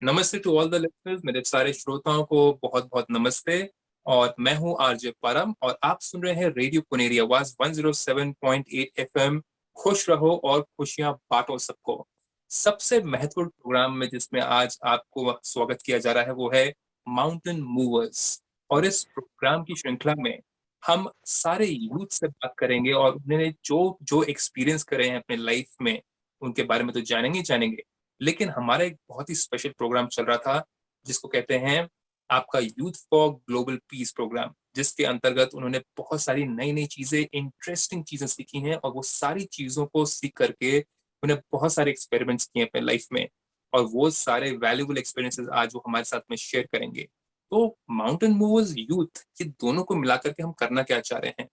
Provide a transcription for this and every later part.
नमस्ते to all the listeners, मेरे सारे श्रोताओं को बहुत-बहुत नमस्ते। और मैं हूँ आरजे परम और आप सुन रहे हैं रेडियो पुनेरी आवाज़ 107.8 एफएम। खुश रहो और खुशियाँ बाँटो सबको। सबसे महत्वपूर्ण प्रोग्राम में जिसमें आज आपको स्वागत किया जा रहा है वो है माउंटेन मूवर्स। और इस प्रोग्राम की श्रृंखला में हम सारे यूथ से बात करेंगे और उन्होंने जो एक्सपीरियंस करे हैं अपने लाइफ में, उनके बारे में तो जानेंगे ही जानेंगे। लेकिन हमारा एक बहुत ही स्पेशल प्रोग्राम चल रहा था जिसको कहते हैं आपका youth for global peace program, जिसके अंतर्गत उन्होंने बहुत सारी नई नई चीजें, इंटरेस्टिंग चीजें सीखी हैं और वो सारी चीजों को सीख करके उन्हें बहुत सारे एक्सपेरिमेंट्स किए अपने लाइफ में। और वो सारे वैल्यूबल एक्सपीरियंसेस आज वो हमारे साथ में शेयर करेंगे। तो माउंटेन मूवर्स, यूथ, ये दोनों को मिलाकर के हम करना क्या चाह रहे हैं?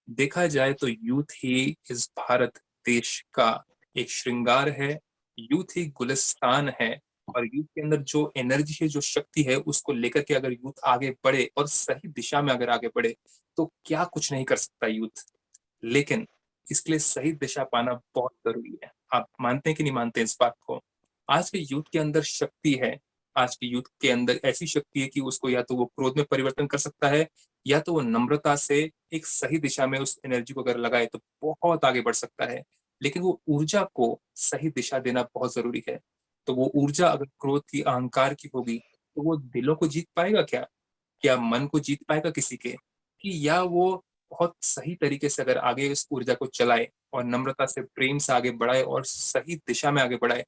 देखा जाए तो यूथ ही इस भारत देश का एक श्रृंगार है, यूथ ही गुलिस्तान है। और यूथ के अंदर जो एनर्जी है, जो शक्ति है, उसको लेकर के अगर यूथ आगे बढ़े और सही दिशा में अगर आगे बढ़े, तो क्या कुछ नहीं कर सकता यूथ। लेकिन इसके लिए सही दिशा पाना बहुत ज़रूरी है। आप मानते हैं कि नहीं मानते इस बात को? आज के यूथ के अंदर शक्ति है, आज के यूथ के अंदर ऐसी शक्ति है कि उसको या तो वो क्रोध में परिवर्तन कर सकता है, या तो वो नम्रता से एक सही दिशा में उस एनर्जी को अगर लगाए तो बहुत आगे बढ़ सकता है। लेकिन वो ऊर्जा को सही दिशा देना बहुत ज़रूरी है। तो वो ऊर्जा अगर क्रोध की, अहंकार की होगी, तो वो दिलों को जीत पाएगा क्या? क्या मन को जीत पाएगा किसी के? कि या वो बहुत सही तरीके से अगर आगे इस ऊर्जा को चलाए और नम्रता से, प्रेम से आगे बढ़ाए और सही दिशा में आगे बढ़ाए,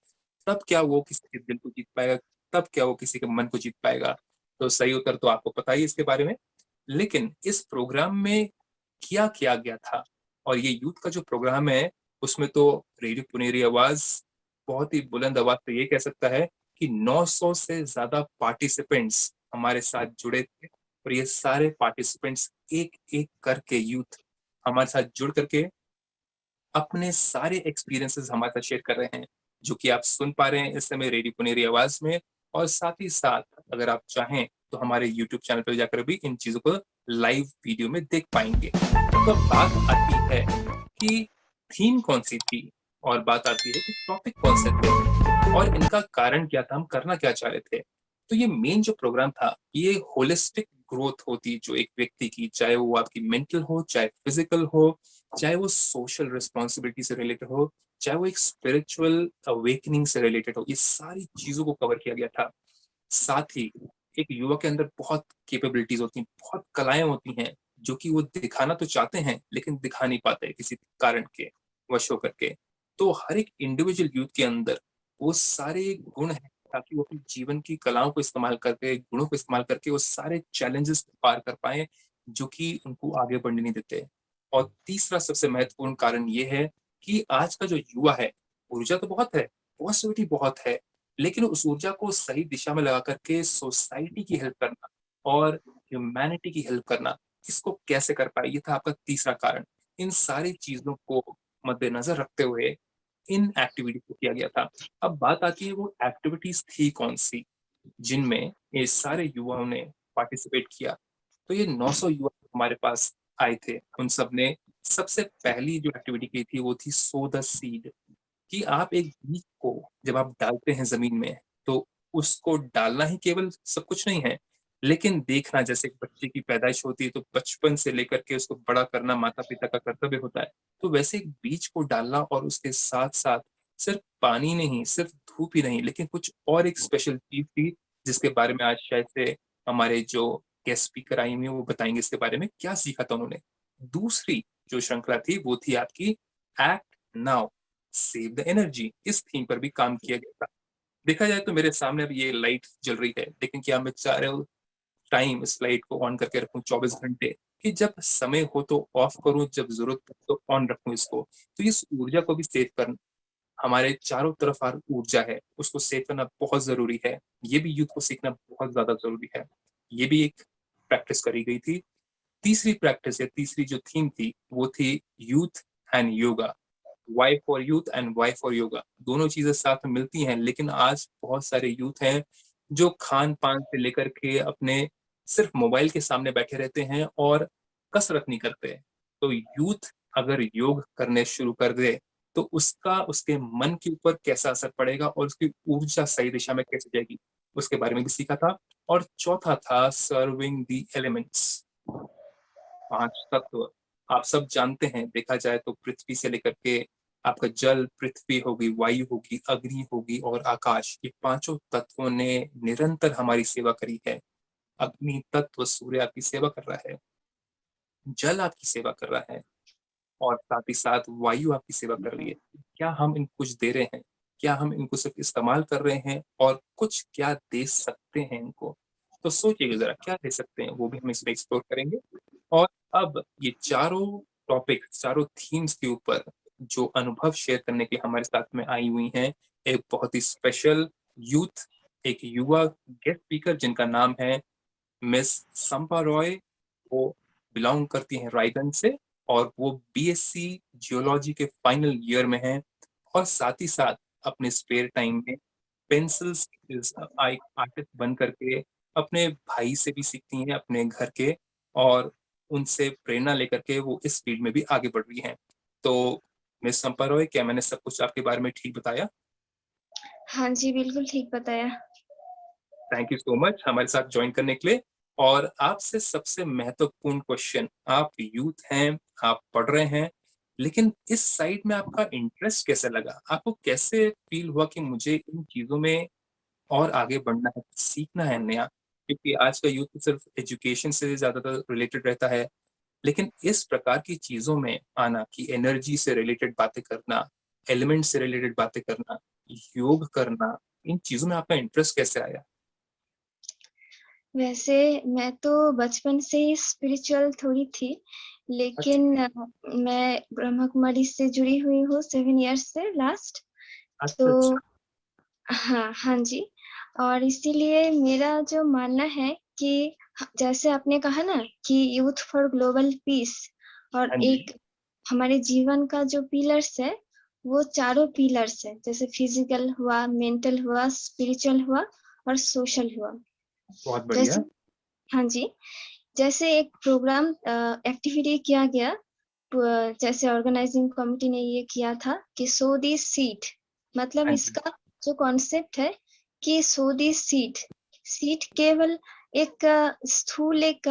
तब क्या वो किसी के दिल को जीत पाएगा? तब क्या वो किसी के मन को जीत पाएगा? तो सही उत्तर तो आपको पता ही है इसके बारे में। लेकिन इस प्रोग्राम में क्या किया गया था? और ये यूथ का जो प्रोग्राम है, उसमें तो रेडियो पुनेरी आवाज़ बहुत ही बुलंद आवाज़ से ये कह सकता है कि 900 से ज़्यादा पार्टिसिपेंट्स हमारे साथ जुड़े थे। और ये सारे पार्टिसिपेंट्स एक-एक करके यूथ हमारे साथ जुड़ करके अपने सारे एक्सपीरियंसेस हमारे साथ शेयर कर रहे हैं, जो कि आप सुन पा रहे हैं इस समय रेडियो पुनेरी आवाज़ में। और साथ ही साथ अगर आप चाहें तो हमारे यूट्यूब चैनल पे जाकर भी इन चीज़ों को लाइव वीडियो में देख पाएँगे। तो अब बात आती है कि थीम कौन-सी थी और बात आती है कि टॉपिक कौन से थे और इनका कारण क्या था, हम करना क्या चाह रहे थे। तो ये मेन जो प्रोग्राम था, ये होलिस्टिक ग्रोथ होती जो एक व्यक्ति की, चाहे वो आपकी मेंटल हो, चाहे फिज़िकल हो, चाहे वो सोशल रिस्पॉन्सिबिलिटी से रिलेटेड हो, चाहे वो एक स्पिरिचुअल अवेकनिंग से रिलेटेड हो, ये सारी चीज़ों को कवर किया गया था। साथ ही एक युवा के अंदर बहुत कैपेबिलिटीज़ होती हैं, बहुत कलाएँ होती हैं, जो कि वो दिखाना तो चाहते हैं, लेकिन दिखा नहीं पाते किसी कारण के वश होकर के। तो हर एक इंडिविजुअल यूथ के अंदर वो सारे गुण हैं, ताकि वो अपने जीवन की कलाओं को इस्तेमाल करके, गुणों को इस्तेमाल करके वो सारे चैलेंजेस को पार कर पाएँ, जो कि उनको आगे बढ़ने नहीं देते। और तीसरा सबसे महत्वपूर्ण कारण ये है कि आज का जो युवा है, ऊर्जा तो बहुत है, पॉज़िटिविटी बहुत है, लेकिन उस ऊर्जा को सही दिशा में लगा करके सोसाइटी की हेल्प करना और ह्यूमैनिटी की हेल्प करना, इसको कैसे कर पाए, ये था आपका तीसरा कारण। इन सारी चीज़ों को मद्देनज़र रखते हुए इन एक्टिविटीज़ को किया गया था। अब बात आती है वो एक्टिविटीज़ थी कौन-सी, जिनमें ये सारे युवाओं ने पार्टिसिपेट किया। तो ये 900 युवा हमारे पास आए थे। उन सब ने सबसे पहली जो एक्टिविटी की थी वो थी सो द सीड। कि आप एक बीज को जब आप डालते हैं ज़मीन में, तो उसको डालना ही केवल सब कुछ नहीं है, लेकिन देखना, जैसे एक बच्चे की पैदाइश होती है, तो बचपन से लेकर के उसको बड़ा करना माता-पिता का कर्तव्य होता है। तो वैसे एक बीज को डालना और उसके साथ-साथ सिर्फ़ पानी नहीं, सिर्फ़ धूप ही नहीं, लेकिन कुछ और एक स्पेशल चीज़ थी, जिसके बारे में आज शायद से हमारे जो गेस्ट स्पीकर आई हुई हैं, वो बताएँगे इसके बारे में, क्या सीखा था उन्होंने। दूसरी जो श्रृंखला थी, वो थी आपकी act now, save the energy. इस थीम पर भी काम किया गया था। देखा जाए तो मेरे सामने अब ये लाइट जल रही है, लेकिन क्या मैं चाह रहा हूँ टाइम इस लाइट को ऑन करके रखूँ 24 घंटे, कि जब समय हो तो ऑफ करूँ, जब ज़रूरत हो तो ऑन रखूँ इसको। तो इस ऊर्जा को भी सेव करना, हमारे चारों तरफ हर ऊर्जा है, उसको सेव करना बहुत ज़रूरी है। ये भी यूथ को सीखना बहुत ज़्यादा ज़रूरी है। ये भी एक प्रैक्टिस करी गई थी। तीसरी प्रैक्टिस या तीसरी जो थीम थी, वो थी youth and yoga. Y for youth and Y for yoga, दोनों चीज़ें साथ में मिलती हैं, लेकिन आज बहुत सारे यूथ हैं, जो खान-पान से लेकर के अपने सिर्फ़ मोबाइल के सामने बैठे रहते हैं और कसरत नहीं करते। तो यूथ अगर योग करने शुरू कर दे, तो उसका उसके मन के ऊपर कैसा असर पड़ेगा और उसकी ऊर्जा सही दिशा में कैसे जाएगी, उसके बारे में भी सीखा था। और चौथा था सर्विंग द एलिमेंट्स, 5 तत्व। आप सब जानते हैं, देखा जाए तो पृथ्वी से लेकर के आपका जल, पृथ्वी होगी, वायु होगी, अग्नि होगी और आकाश, ये पांचों तत्वों ने निरंतर हमारी सेवा करी है। अग्नि तत्व सूर्य आपकी सेवा कर रहा है, जल आपकी सेवा कर रहा है और साथ ही साथ वायु आपकी सेवा कर रही है। क्या हम इनको कुछ दे रहे हैं? क्या हम इनको सिर्फ इस्तेमाल कर रहे हैं और कुछ क्या दे सकते हैं इनको? तो सोचिएगा जरा, क्या दे सकते हैं, वो भी हम इसमें एक्सप्लोर करेंगे। और अब ये चारों टॉपिक, चारों थीम्स के ऊपर जो अनुभव शेयर करने के हमारे साथ में आई हुई हैं, एक बहुत ही स्पेशल यूथ, एक युवा गेस्ट स्पीकर जिनका नाम है मिस संपा रॉय। वो बिलोंग करती हैं रायगंज से और वो बीएससी जियोलॉजी के फाइनल ईयर में हैं। और साथ ही साथ अपने स्पेयर टाइम में पेंसिल आर्टिस्ट बन करके अपने भाई से भी सीखती हैं, अपने घर के, और उनसे प्रेरणा लेकर के वो इस फील्ड में भी आगे बढ़ रही हैं। तो मिस संपा रॉय, क्या मैंने सब कुछ आपके बारे में ठीक बताया? हाँ जी, बिल्कुल ठीक बताया। थैंक यू सो मच हमारे साथ ज्वाइन करने के लिए। और आपसे सबसे महत्वपूर्ण क्वेश्चन, आप यूथ हैं, आप पढ़ रहे हैं, लेकिन इस साइड में आपका इंटरेस्ट कैसे लगा? आपको कैसे फील हुआ कि मुझे इन चीजों में और आगे बढ़ना है, सीखना है नया? क्योंकि आज का यूथ सिर्फ एजुकेशन से ज्यादातर रिलेटेड रहता है, लेकिन इस प्रकार की चीजों में आना, कि एनर्जी से रिलेटेड बातें करना, एलिमेंट से रिलेटेड बातें करना, योग करना, इन चीजों में आपका इंटरेस्ट कैसे आया? वैसे मैं तो बचपन से ही स्पिरिचुअल थोड़ी थी, अच्छा, लेकिन मैं ब्रह्मा कुमारी से जुड़ी हुई हूँ 7 इयर्स से लास्ट। अच्छा, तो अच्छा। हाँ, हाँ जी। और इसीलिए मेरा जो मानना है कि जैसे आपने कहा ना कि यूथ फॉर ग्लोबल पीस, और हाँ जी। एक हमारे जीवन का जो पिलर्स है, वो चारों पिलर्स है, जैसे फिजिकल हुआ, मेंटल हुआ, स्पिरिचुअल हुआ और सोशल हुआ। बहुत बढ़िया। जैसे हाँ जी, जैसे एक प्रोग्राम एक्टिविटी किया गया, जैसे ऑर्गेनाइजिंग कमिटी ने ये किया था कि सो दी सीड, मतलब हाँ जी। इसका जो कॉन्सेप्ट है कि सो दी सीड, सीड केवल एक स्थूल एक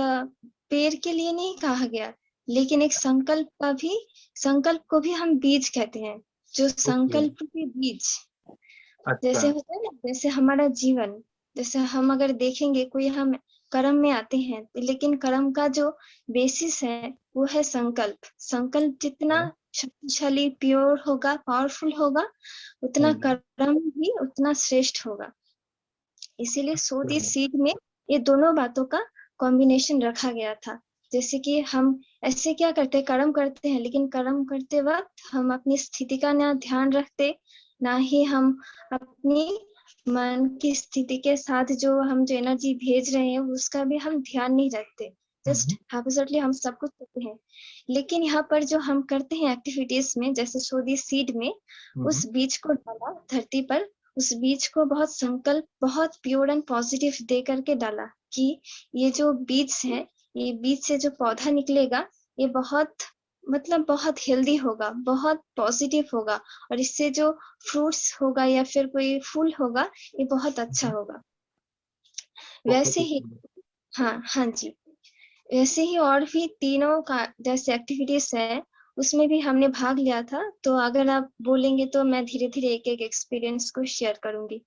पेड़ के लिए नहीं कहा गया, लेकिन एक संकल्प को भी हम बीज कहते हैं, जो ओके। संकल्प के बीज। अच्छा। जैसे होता है ना, जैसे हमारा जीवन, जैसे हम अगर देखेंगे कोई हम कर्म में आते हैं, लेकिन कर्म का जो बेसिस है वो है संकल्प। संकल्प जितना हाँ। शक्तिशाली, प्योर होगा, पावरफुल होगा, हाँ उतना जी। कर्म भी उतना श्रेष्ठ होगा। इसीलिए सो दी हाँ। सीड में ये दोनों बातों का कॉम्बिनेशन रखा गया था। जैसे कि हम ऐसे क्या करते हैं, कर्म करते हैं, लेकिन कर्म करते वक्त हम अपनी स्थिति का ना ध्यान रखते, ना ही हम अपनी मन की स्थिति के साथ जो एनर्जी भेज रहे हैं उसका भी हम ध्यान नहीं रखते। जस्ट हम्म, हैपोसटली हम सब कुछ करते हैं। लेकिन यहाँ पर जो हम करते हैं एक्टिविटीज में, जैसे सो दी सीड में, हम्म, उस बीज को डाला धरती पर, उस बीज को बहुत संकल्प, बहुत प्योर एंड पॉजिटिव दे करके डाला कि ये जो बीज है, ये बीज से जो पौधा निकलेगा, ये बहुत, मतलब बहुत हेल्दी होगा, बहुत पॉजिटिव होगा, और इससे जो फ्रूट्स होगा या फिर कोई फूल होगा, ये बहुत अच्छा हम्म। होगा। बहुत वैसे ही ही, सुंदर। हाँ, हाँ जी, वैसे ही और भी तीनों का जैसे एक्टिविटीज है, उसमें भी हमने भाग लिया था। तो अगर आप बोलेंगे तो मैं धीरे-धीरे एक-एक एक्सपीरियंस को शेयर करूँगी।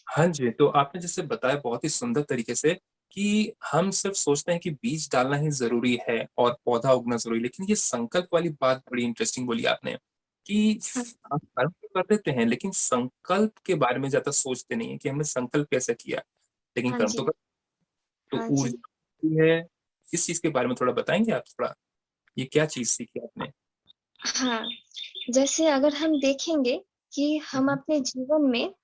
हाँ जी, तो आपने जैसे बताया बहुत ही सुंदर तरीके से कि हम सिर्फ सोचते हैं कि बीज डालना ही ज़रूरी है और पौधा उगना ज़रूरी है, लेकिन ये संकल्प वाली बात बड़ी इंटरेस्टिंग बोली आपने कि हाँ, हम कर्म तो कर देते हैं, लेकिन संकल्प के बारे में ज़्यादा सोचते नहीं हैं कि हमने संकल्प कैसे किया, लेकिन हाँ कर्म तो जी, कर। तो हाँ जी। ऊर्जा होती है, इस चीज़ के बारे में थोड़ा बताएँगे आप थोड़ा? ये क्या चीज़ सीखी आपने? हाँ, जैसे अगर हम देखेंगे कि हुँ, हम हुँ। अपने जीवन में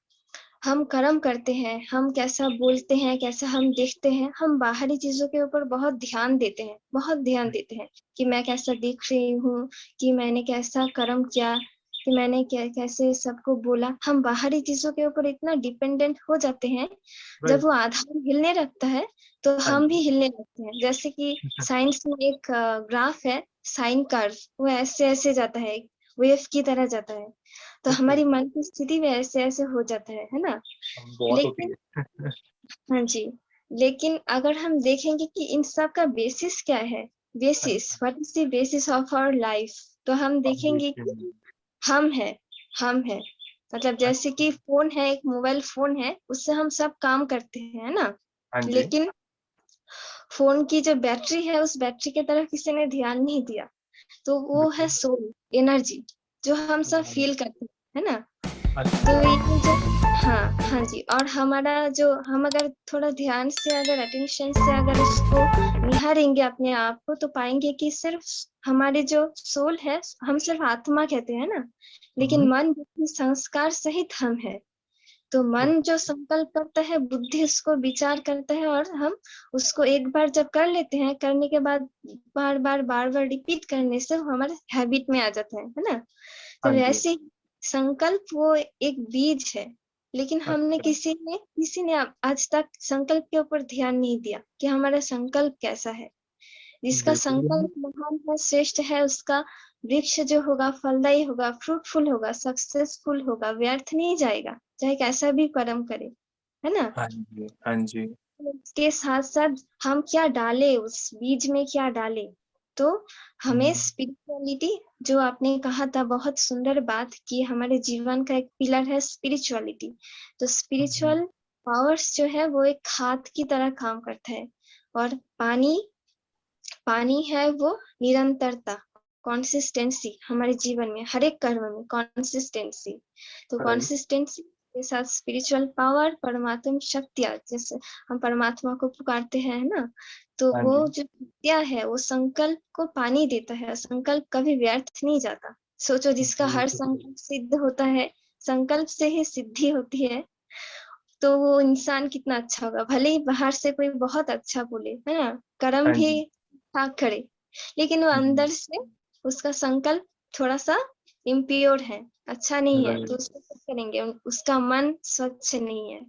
हम कर्म करते हैं, हम कैसा बोलते हैं, कैसा हम दिखते हैं, हम बाहरी चीज़ों के ऊपर बहुत ध्यान देते हैं, बहुत ध्यान देते हैं कि मैं कैसा दिख रही हूँ, कि मैंने कैसा कर्म किया, कि मैंने कैसे सबको बोला। हम बाहरी चीज़ों के ऊपर इतना डिपेंडेंट हो जाते हैं, जब राइट। वो आधार हिलने लगता है, तो हाँ हम भी जी। हिलने लगते हैं। जैसे कि साइंस में एक ग्राफ है, साइन कर्व, वो ऐसे-ऐसे जाता है। वेव की तरह जाता है। तो ओके, हमारी मन की स्थिति भी ऐसे-ऐसे हो जाता है ना? बहुत होती लेकिन है। हाँ जी, लेकिन अगर हम देखेंगे कि इन सब का बेसिस क्या है? बेसिस, अच्छा, what is the basis of our life? तो हम देखेंगे फाउंडेशन। कि हम हैं, हम हैं। मतलब जैसे अच्छा, कि फ़ोन है, एक मोबाइल फ़ोन है, उससे हम सब काम करते हैं, है ना? हाँ जी, लेकिन फ़ोन की जो बैटरी है, उस बैटरी की तरफ किसी ने ध्यान नहीं दिया। तो वो है बिल्कुल। सोल, एनर्जी, जो हम सब हाँ, फ़ील करते हैं, है ना? तो अच्छा, ये जो हाँ, हाँ जी, और हमारा जो हम अगर थोड़ा ध्यान से अगर अटेंशन से अगर उसको निहारेंगे अपने आप को, तो पाएँगे कि सिर्फ़ हमारे जो सोल है, हम सिर्फ़ आत्मा कहते हैं ना, लेकिन हुँ, मन, बुद्धि, संस्कार सहित हम हैं। तो ओ मन जो संकल्प करता है, बुद्धि उसको विचार करता है और हम उसको एक बार जब कर लेते हैं, करने के बाद बार-बार, बार-बार रिपीट करने से वो हमारे हैबिट में आ जाता है ना? तो हाँ जी, वैसे ही संकल्प वो एक बीज है, लेकिन हमने अच्छा, किसी ने आज तक संकल्प के ऊपर ध्यान नहीं दिया कि हमारा संकल्प कैसा है। जिसका बिल्कुल भी नहीं। संकल्प महान है, श्रेष्ठ है, उसका वृक्ष जो होगा फलदायी होगा, फ्रूटफुल होगा, सक्सेसफुल होगा, व्यर्थ नहीं जाएगा, चाहे कैसा भी कर्म करे, है ना? हाँ जी, हाँ जी, उसके साथ-साथ हम क्या डालें, उस बीज में क्या डालें? तो हमें हुँ, स्पिरिचुअलिटी जो आपने कहा था बहुत सुंदर बात कि हमारे जीवन का एक पिलर है स्पिरिचुअलिटी। तो हुँ, स्पिरिचुअल पावर्स जो है वो एक खाद की तरह काम करता है और पानी पानी है वो निरंतरता, कंसिस्टेंसी हमारे जीवन में, हर एक कर्म में कंसिस्टेंसी। तो राइट, कंसिस्टेंसी के साथ स्पिरिचुअल पावर, परमात्म शक्तियाँ जैसे हम परमात्मा को पुकारते हैं, है ना? तो हाँ वो जी, जो शक्तियाँ है, वो संकल्प को पानी देता है, संकल्प कभी व्यर्थ नहीं जाता। सोचो जिसका हर ब्यूटीफुल, संकल्प सिद्ध होता है, संकल्प से ही सिद्धि होती है। तो वो इंसान कितना अच्छा होगा। भले ही बाहर से कोई बहुत अच्छा बोले, है ना? कर्म हाँ भी जी, ठाक करे, लेकिन वो हुँ, अंदर से उसका संकल्प थोड़ा-सा इम्प्योर है, अच्छा नहीं है, तो राइट, उसको क्या करेंगे? उसका मन स्वच्छ नहीं है।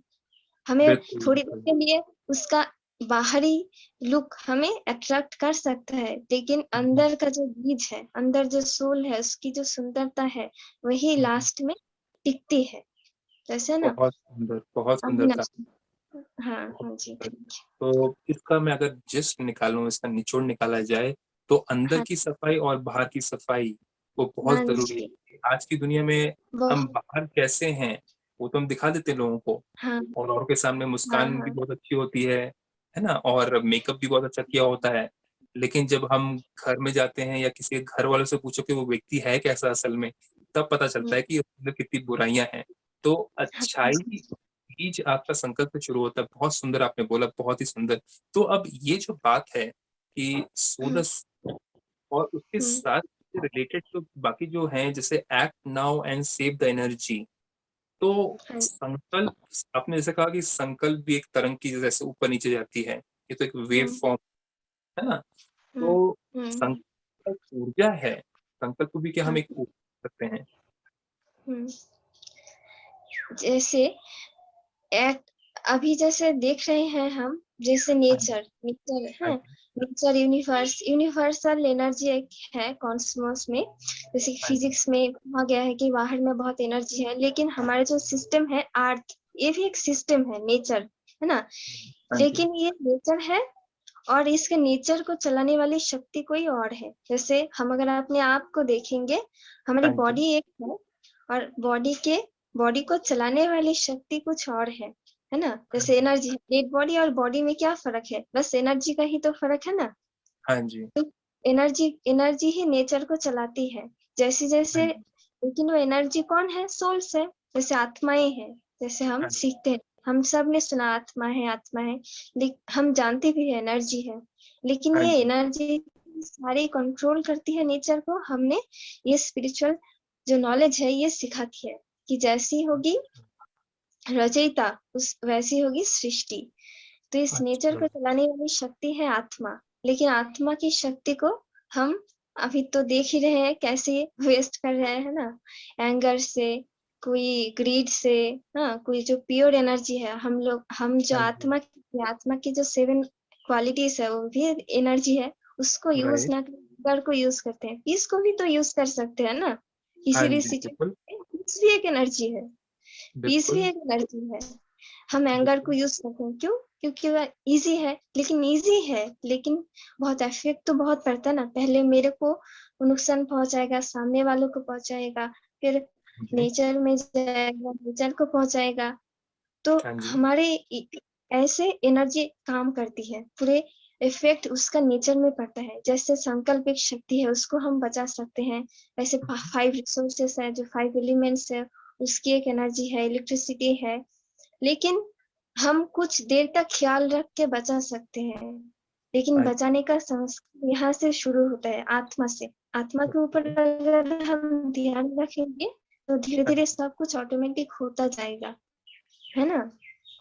हमें बिल्कुल, थोड़ी देर बिल्कुल, के लिए उसका बाहरी लुक हमें अट्रैक्ट कर सकता है, लेकिन हुँ, अंदर का जो बीज है, अंदर जो सोल है, उसकी जो सुंदरता है, वही हुँ, लास्ट में टिकती है। जैसे ना बहुत सुंदर था, अविनाश हाँ, बहुत हाँ जी, सुंदर। Thank you. तो इसका मैं अगर जिस्ट निकालूँ, इसका निचोड़ निकाला जाए, तो अंदर हाँ, की सफाई और बाहर की सफाई, वो बहुत हाँ ज़रूरी जी, है। आज की दुनिया में हम बहुत बाहर कैसे हैं, वो तो हम दिखा देते हैं लोगों को हाँ, और औरों के सामने हाँ, मुस्कान भी हाँ, बहुत अच्छी होती है ना? और मेकअप भी बहुत अच्छा किया होता है। लेकिन जब हम घर में जाते हैं या किसी घर वालों से पूछो कि वो व्यक्ति है कैसा असल में, तब पता हुँ, चलता है कि उसके अंदर कितनी बुराइयाँ हैं। तो हाँ अच्छाई जी, बीज आपका संकल्प से शुरू होता है, बहुत सुंदर आपने बोला, बहुत ही सुंदर। तो अब ये जो बात है कि हुँ, सोलस और उसके हुँ, साथ रिलेटेड जो बाकी जो हैं जैसे act now and save the energy, तो हाँ, संकल्प आपने जैसे कहा कि संकल्प भी एक तरंग की जैसे ऊपर-नीचे जाती है, ये तो एक वेव हुँ, फॉर्म है ना? हुँ, तो हुँ, संकल्प एक ऊर्जा है, संकल्प को भी क्या हम हाँ, एक ऊर्जा सकते हैं? हुँ। जैसे एक अभी जैसे देख रहे हैं हम, जैसे हाँ जी, नेचर हाँ है, जी, नेचर यूनिवर्सल एनर्जी एक है कॉस्मोस में, जैसे हाँ जी, फिजिक्स में कहा गया है कि बाहर में बहुत एनर्जी है, लेकिन हमारा जो सिस्टम है अर्थ, ये भी एक सिस्टम है, नेचर, है ना? हाँ जी, लेकिन ये नेचर है और इसके नेचर को चलाने वाली शक्ति कोई और है। जैसे हम अगर अपने आप को देखेंगे, हमारी हाँ जी, बॉडी एक है और बॉडी को चलाने वाली शक्ति कुछ और है ना? हाँ जैसे जी, एनर्जी डेड बॉडी और बॉडी में क्या फ़र्क है? बस एनर्जी का ही तो फ़र्क है ना? हाँ जी, तो एनर्जी ही नेचर को चलाती है। हाँ जैसे-जैसे जी, लेकिन वो एनर्जी कौन है? सोल्स है, जैसे आत्माएँ हैं, जैसे हम हाँ जी, सीखते हैं। हम सब ने सुना आत्मा है, हम जानते भी हैं एनर्जी है। लेकिन हाँ ये जी, एनर्जी सारी कंट्रोल करती है नेचर को, हमने ये स्पिरिचुअल जो नॉलेज है ये सिखाती है, कि जैसी होगी रचयिता उस वैसी होगी सृष्टि। तो इस नेचर अच्छा, को चलाने वाली शक्ति है आत्मा, लेकिन आत्मा की शक्ति को हम अभी तो देख ही रहे हैं कैसे वेस्ट कर रहे हैं, है ना? एंगर से, कोई ग्रीड से, हाँ, कोई जो प्योर एनर्जी है, हम जो हाँ जी, आत्मा की जो 7 क्वालिटीज़ है, वो भी एनर्जी है, उसको यूज़ राइट, ना कर को यूज़ करते हैं। पीस को भी तो यूज़ कर सकते हैं ना? हाँ किसी भी जी, बिल्कुल, सिचुएशन में पीस भी एक एनर्जी है, पीस भी बिल्कुल, एक एनर्जी है। हम एंगर को बिल्कुल। यूज़ करते हैं, क्यों? क्योंकि वह ईज़ी है, लेकिन बहुत इफ़ेक्ट तो बहुत पड़ता है ना। पहले मेरे को नुकसान पहुँचाएगा, सामने वालों को पहुँचाएगा, फिर हाँ जी, नेचर में जाएगा, नेचर को पहुँचाएगा। तो हाँ जी, हमारे ऐसे एनर्जी काम करती है, पूरे इफ़ेक्ट उसका नेचर में पड़ता है। जैसे संकल्प एक शक्ति है, उसको हम बचा सकते हैं। वैसे हुँ, 5 रिसोर्सेज़ हैं, जो 5 एलिमेंट्स है, उसकी एक एनर्जी है, इलेक्ट्रिसिटी है। लेकिन हम कुछ देर तक ख्याल रख के बचा सकते हैं, लेकिन हाँ जी, बचाने का संस्कार यहाँ से शुरू होता है, आत्मा से। आत्मा के ऊपर ओके, अगर हम ध्यान रखेंगे, तो हाँ धीरे-धीरे जी, सब कुछ ऑटोमेटिक होता जाएगा, है ना?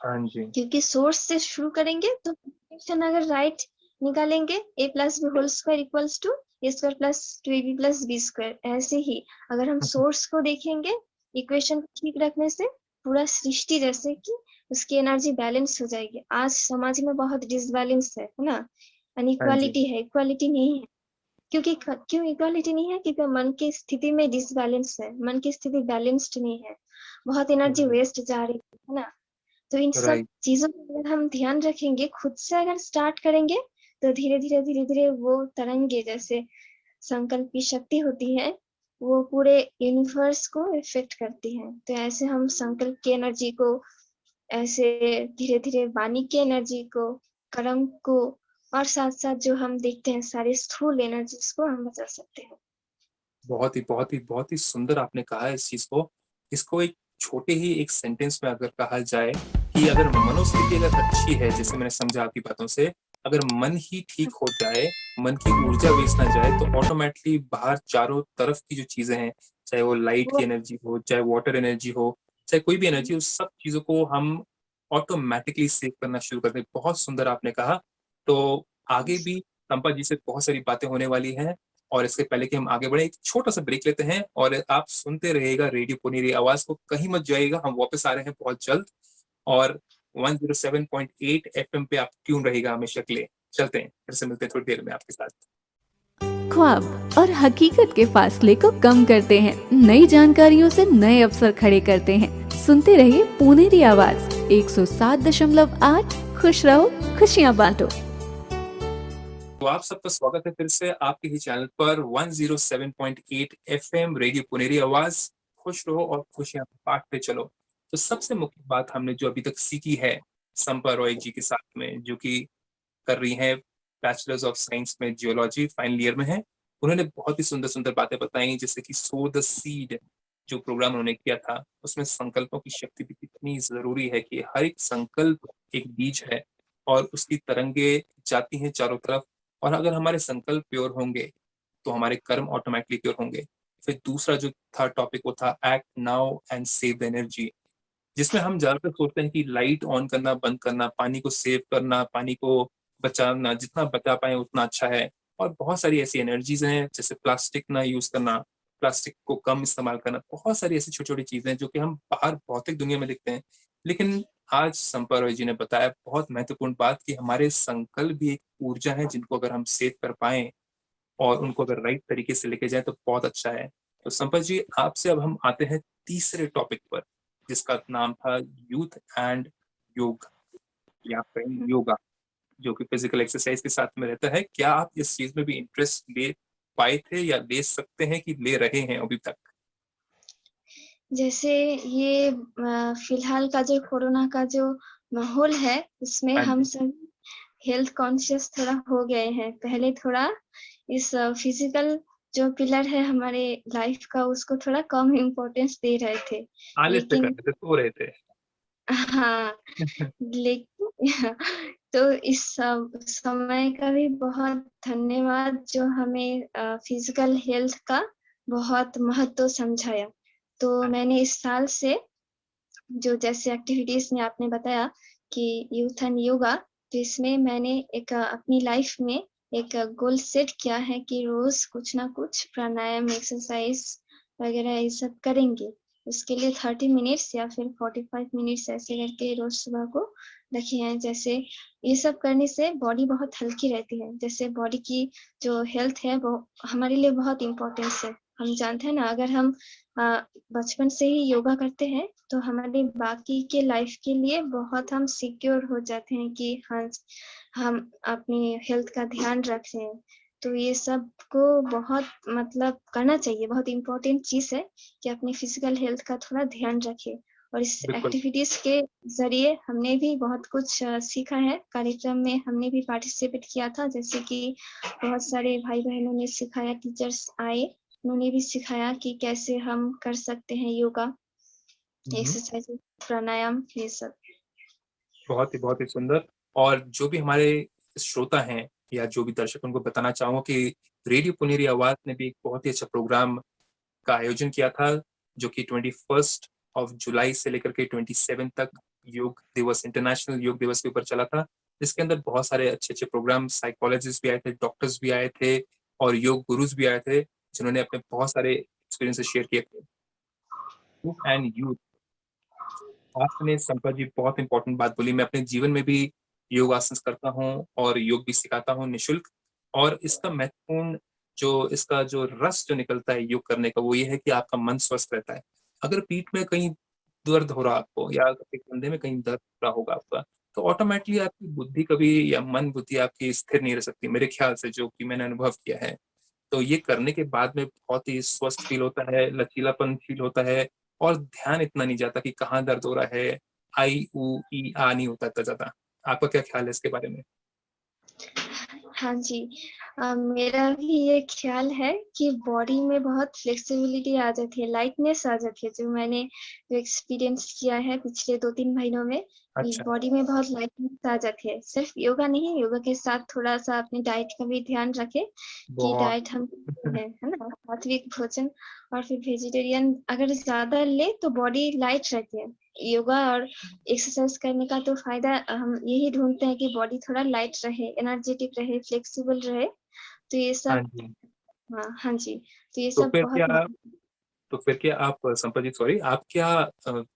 हाँ जी, क्योंकि सोर्स से शुरू करेंगे तो इक्वेशन अगर राइट निकालेंगे a plus B whole square equals to A square plus 2ab plus B square. ऐसे ही अगर हम हुँ, हुँ, सोर्स को देखेंगे, इक्वेशन को ठीक रखने से पूरा सृष्टि जैसे कि उसकी एनर्जी बैलेंस हो जाएगी। आज समाज में बहुत डिसबैलेंस है ना? हाँ जी, अनइक्वालिटी है, इक्वालिटी नहीं है। क्योंकि क्यों इक्वालिटी नहीं है? क्योंकि मन की स्थिति में डिसबैलेंस है, मन की स्थिति बैलेंस्ड नहीं है। बहुत एनर्जी राइट, वेस्ट जा रही है ना? तो इन सब राइट, चीज़ों को अगर हम ध्यान रखेंगे, खुद से अगर स्टार्ट करेंगे, तो धीरे-धीरे वो तरंगे जैसे संकल्प की शक्ति होती है, वो पूरे यूनिवर्स को इफ़ेक्ट करती है। तो ऐसे हम संकल्प की एनर्जी को, ऐसे धीरे-धीरे वाणी की एनर्जी को, कर्म को और साथ-साथ जो हम देखते हैं सारे स्थूल एनर्जीज़ को हम बचा सकते हैं। बहुत ही सुंदर आपने कहा है इस चीज़ को। इसको एक छोटे ही एक सेंटेंस में अगर कहा जाए कि अगर मनोस्थिति अगर अच्छी है, जैसे मैंने समझा आपकी बातों से, अगर मन ही ठीक हो जाए, मन की ऊर्जा वेस्ट ना जाए, तो ऑटोमैटिकली बाहर चारों तरफ की जो चीज़ें हैं, चाहे वो लाइट वो की एनर्जी हो, चाहे वाटर एनर्जी हो, चाहे कोई भी एनर्जी हो, सब चीज़ों को हम ऑटोमैटिकली सेव करना शुरू कर दें। बहुत सुंदर आपने कहा। तो आगे भी संपत जी से बहुत सारी बातें होने वाली हैं। और इससे पहले कि हम आगे बढ़े, एक छोटा-सा ब्रेक लेते हैं और आप सुनते रहिएगा रेडियो पुनेरी आवाज़ को, कहीं मत जाइएगा, हम वापस आ रहे हैं बहुत जल्द और 107.8 एफ़एम पे आप ट्यून रहिएगा हमेशा के लिए। चलते हैं, फिर से मिलते हैं थोड़ी देर में आपके साथ। ख्वाब और हकीकत के फासले को कम करते हैं, नई जानकारियों से नए अवसर खड़े करते हैं। सुनते रहिए पुनेरी आवाज 107.8। खुश रहो, खुशियाँ बांटो। तो आप सबका स्वागत है फिर से आपके ही चैनल पर 107.8 एफ़एम रेडियो पुनेरी आवाज़, खुश रहो और खुशियाँ बाँटते चलो। तो सबसे मुख्य बात हमने जो अभी तक सीखी है, संपा रॉय जी के साथ में, जो कि कर रही हैं बैचलर्स ऑफ साइंस में जियोलॉजी फाइनल ईयर में हैं। उन्होंने बहुत ही सुंदर-सुंदर बातें बताई जैसे कि सो द सीड जो प्रोग्राम उन्होंने किया था, उसमें संकल्पों की शक्ति भी कितनी ज़रूरी है कि हर एक संकल्प एक बीज है और उसकी तरंगे जाती हैं चारों तरफ और अगर हमारे संकल्प प्योर होंगे, तो हमारे कर्म ऑटोमैटिकली प्योर होंगे। फिर दूसरा जो था टॉपिक वो था act now and save the energy जिसमें हम ज़्यादातर सोचते हैं कि लाइट ऑन करना, बंद करना, पानी को सेव करना, पानी को बचाना, जितना बचा पाएँ उतना अच्छा है। और बहुत सारी ऐसी एनर्जीज़ हैं, जैसे प्लास्टिक ना यूज़ करना, प्लास्टिक को कम इस्तेमाल करना, बहुत सारी ऐसी छोटी-छोटी चीज़ें हैं जो कि हम बाहर भौतिक दुनिया में देखते हैं। लेकिन आज संपा रॉय जी ने बताया बहुत महत्वपूर्ण बात कि हमारे संकल्प भी एक ऊर्जा है जिनको अगर हम सेव कर पाएँ और उनको अगर राइट तरीके से लेके जाएँ तो बहुत अच्छा है। तो संपत जी आपसे अब हम आते हैं तीसरे टॉपिक पर, जिसका नाम था यूथ एंड योग या फिर योगा, जो कि फिज़िकल एक्सरसाइज़ के साथ में रहता है। क्या आप इस चीज़ में भी इंटरेस्ट ले पाए थे या ले सकते हैं कि ले रहे हैं अभी तक? जैसे ये फिलहाल का जो कोरोना का जो माहौल है, उसमें हाँ हम जी, सब हेल्थ कॉन्शियस थोड़ा हो गए हैं। पहले थोड़ा इस फिज़िकल जो पिलर है हमारे लाइफ़ का, उसको थोड़ा कम इम्पोर्टेंस दे रहे थे। आलस से कर लेकिन रहे थे, सो रहे थे। हाँ, लेकिन तो इस समय का भी बहुत धन्यवाद जो हमें फिज़िकल हेल्थ का बहुत महत्व समझाया। तो हाँ जी, मैंने इस साल से जो जैसे एक्टिविटीज़ में आपने बताया कि यूथ एंड योगा, तो इसमें मैंने एक अपनी लाइफ़ में एक गोल सेट किया है कि रोज़ कुछ ना कुछ प्राणायाम, एक्सरसाइज़ वगैरह ये सब करेंगे। उसके लिए 30 मिनट्स या फिर 45 मिनट्स ऐसे करके रोज़ सुबह को रखे हैं। जैसे ये सब करने से बॉडी बहुत हल्की रहती है। जैसे बॉडी की जो हेल्थ है वो हमारे लिए बहुत इम्पोर्टेंस है। हम जानते हैं ना, अगर हम बचपन से ही योगा करते हैं तो हमारे बाकी के लाइफ के लिए बहुत हम सिक्योर हो जाते हैं कि हाँ, हम अपनी हेल्थ का ध्यान रखें। तो ये सब को बहुत मतलब करना चाहिए, बहुत इम्पोर्टेंट चीज़ है कि अपनी फिजिकल हेल्थ का थोड़ा ध्यान रखें। और इस बिल्कुल। एक्टिविटीज़ के ज़रिए हमने भी बहुत कुछ सीखा है। कार्यक्रम में हमने भी पार्टिसिपेट किया था, जैसे कि बहुत सारे भाई-बहनों ने सिखाया, टीचर्स आए, उन्होंने भी सिखाया कि कैसे हम कर सकते हैं योगा, हुँ, हुँ। एक्सरसाइज़, प्राणायाम, ये सब। बहुत ही सुंदर। और जो भी हमारे श्रोता हैं या जो भी दर्शक, उनको बताना चाहूँगा कि रेडियो पुनेरी आवाज़ ने भी एक बहुत ही अच्छा प्रोग्राम का आयोजन किया था, जो कि 21st ऑफ जुलाई से लेकर के 27 तक योग दिवस, इंटरनेशनल योग दिवस के ऊपर चला था। जिसके अंदर बहुत सारे अच्छे-अच्छे प्रोग्राम, साइकोलॉजिस्ट भी आए थे, डॉक्टर्स भी आए थे और योग गुरुज़ भी आए थे, जिन्होंने अपने बहुत सारे एक्सपीरियंसेस शेयर किए थे। एंड यूथ, आपने संपत जी बहुत इम्पोर्टेंट बात बोली। मैं अपने जीवन में भी योगासन करता हूँ और योग भी सिखाता हूँ निःशुल्क। और इसका महत्वपूर्ण जो इसका जो रस जो निकलता है योग करने का, वो ये है कि आपका मन स्वस्थ रहता है। अगर पीठ में कहीं दर्द हो रहा है आपको, या आपके कंधे में कहीं दर्द हो रहा होगा आपका, तो ऑटोमैटिकली आपकी बुद्धि कभी, या मन बुद्धि आपकी स्थिर नहीं रह सकती, मेरे ख्याल से, जो कि मैंने अनुभव किया है। तो ये करने के बाद में बहुत ही स्वस्थ फ़ील होता है, लचीलापन फ़ील होता है और ध्यान इतना नहीं जाता कि कहाँ दर्द हो रहा है, आई, ऊ, ई, आ नहीं होता इतना ज़्यादा। आपका क्या ख़्याल है इसके बारे में? हाँ जी। मेरा भी ये ख़्याल है कि बॉडी में बहुत फ्लेक्सिबिलिटी आ जाती है, लाइटनेस आ जाती है, जो एक्सपीरियंस किया है पिछले 2-3 महीनों में, कि अच्छा, बॉडी में बहुत लाइटनेस आ जाती है। सिर्फ़ योगा नहीं, योगा के साथ थोड़ा-सा अपनी डाइट का भी ध्यान रखें कि बहुत। डाइट हम है ना? सात्विक भोजन और फिर वेजिटेरियन अगर ज़्यादा लें तो बॉडी लाइट रहती है। योगा और एक्सरसाइज़ करने का तो फ़ायदा हम यही ढूँढते हैं कि बॉडी थोड़ा लाइट रहे, एनर्जेटिक रहे, फ्लेक्सिबल रहे, तो ये हाँ सब जी। हाँ, हाँ जी, तो ये तो सब फिर बहुत क्या मायने तो फिर क्या आप, संपत जी सॉरी, आप क्या